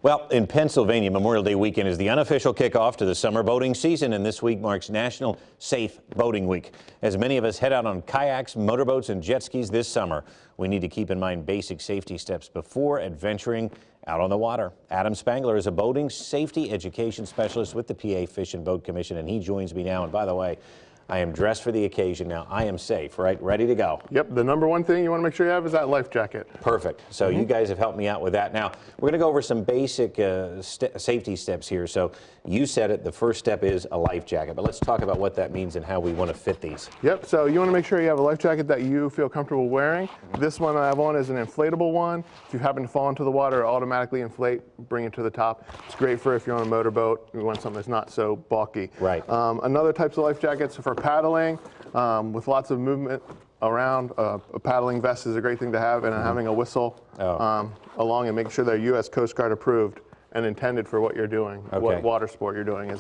Well, in Pennsylvania, Memorial Day weekend is the unofficial kickoff to the summer boating season, and this week marks National Safe Boating Week. As many of us head out on kayaks, motorboats, and jet skis this summer, we need to keep in mind basic safety steps before adventuring out on the water. Adam Spangler is a boating safety education specialist with the PA Fish and Boat Commission, and he joins me now. And by the way, I am dressed for the occasion now. I am safe, right? Ready to go. Yep, the number one thing you want to make sure you have is that life jacket. Perfect. So you guys have helped me out with that. Now, we're going to go over some basic safety steps here. So you said it, the first step is a life jacket, but let's talk about what that means and how we want to fit these. Yep, so you want to make sure you have a life jacket that you feel comfortable wearing. This one I have on is an inflatable one. If you happen to fall into the water, it'll automatically inflate, bring it to the top. It's great for if you're on a motorboat, you want something that's not so bulky. Right. Another types of life jackets for paddling, with lots of movement around. A paddling vest is a great thing to have, and having a whistle along and making sure they're U.S. Coast Guard approved and intended for what you're doing, what water sport you're doing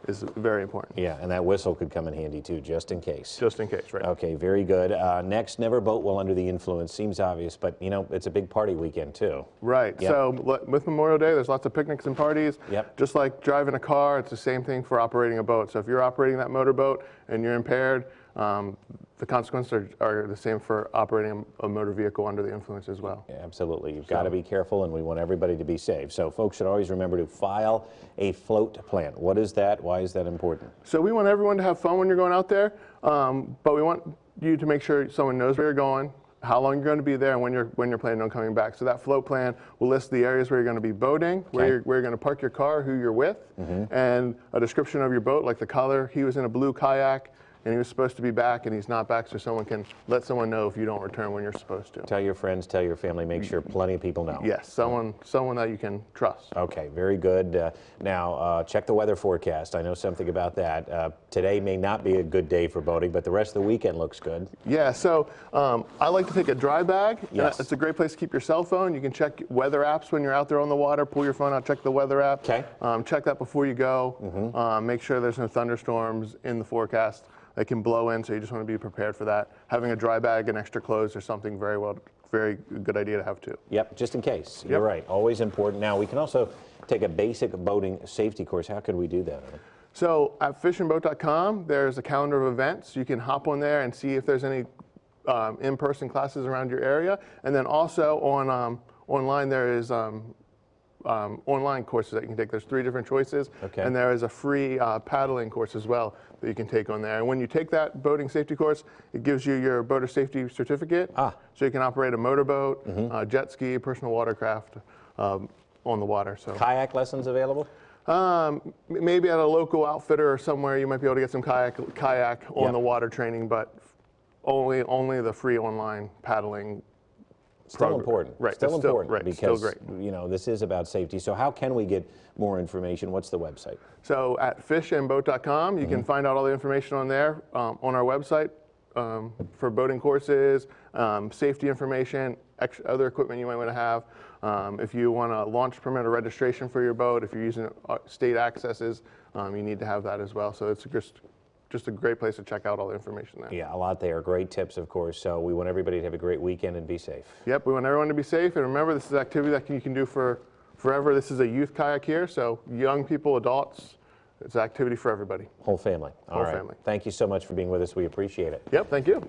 is very important. Yeah, and that whistle could come in handy too, just in case. Just in case, right. Okay, very good. Next, never boat while under the influence. Seems obvious, but you know, it's a big party weekend too. Right, Yep. So with Memorial Day, there's lots of picnics and parties. Yep. Just like driving a car, it's the same thing for operating a boat. So if you're operating that motorboat and you're impaired, the consequences are the same for operating a motor vehicle under the influence as well. Yeah, absolutely. You've got to be careful, and we want everybody to be safe. So folks should always remember to file a float plan. What is that? Why is that important? So we want everyone to have fun when you're going out there, but we want you to make sure someone knows where you're going, how long you're going to be there, and when you're planning on coming back. So that float plan will list the areas where you're going to be boating, where you're going to park your car, who you're with, and a description of your boat, like the color. He was in a blue kayak, and he was supposed to be back, and he's not back, so someone can let someone know if you don't return when you're supposed to. Tell your friends, tell your family, make sure plenty of people know. Yes, someone that you can trust. Okay, very good. Now, check the weather forecast. I know something about that. Today may not be a good day for boating, but the rest of the weekend looks good. Yeah, so I like to take a dry bag. Yes. It's a great place to keep your cell phone. You can check weather apps when you're out there on the water. Pull your phone out, check the weather app. Okay. Check that before you go. Make sure there's no thunderstorms in the forecast. They can blow in, so you just want to be prepared for that. Having a dry bag and extra clothes is something very good idea to have too. Yep, just in case. You're right, always important. Now, we can also take a basic boating safety course. How could we do that? So at fishandboat.com, there's a calendar of events. You can hop on there and see if there's any in-person classes around your area. And then also on online, there is online courses that you can take. There's 3 different choices, and there is a free paddling course as well that you can take on there. And when you take that boating safety course, it gives you your boater safety certificate, so you can operate a motorboat, jet ski, personal watercraft on the water. So kayak lessons available? Maybe at a local outfitter or somewhere, you might be able to get some kayak on the water training, but only the free online paddling. Still important. Right. Still important. Right. Because, still great. you know, this is about safety. So how can we get more information? What's the website? So at fishandboat.com, you can find out all the information on there, on our website, for boating courses, safety information, other equipment you might want to have. If you want a launch permit or registration for your boat, if you're using state accesses, you need to have that as well. So it's just a great place to check out all the information there. Yeah, a lot there. Great tips, of course. So we want everybody to have a great weekend and be safe. Yep, we want everyone to be safe. And remember, this is an activity that you can do for forever. This is a youth kayak here, so young people, adults, it's an activity for everybody. Whole family. All right. Whole family. Thank you so much for being with us. We appreciate it. Yep, thank you.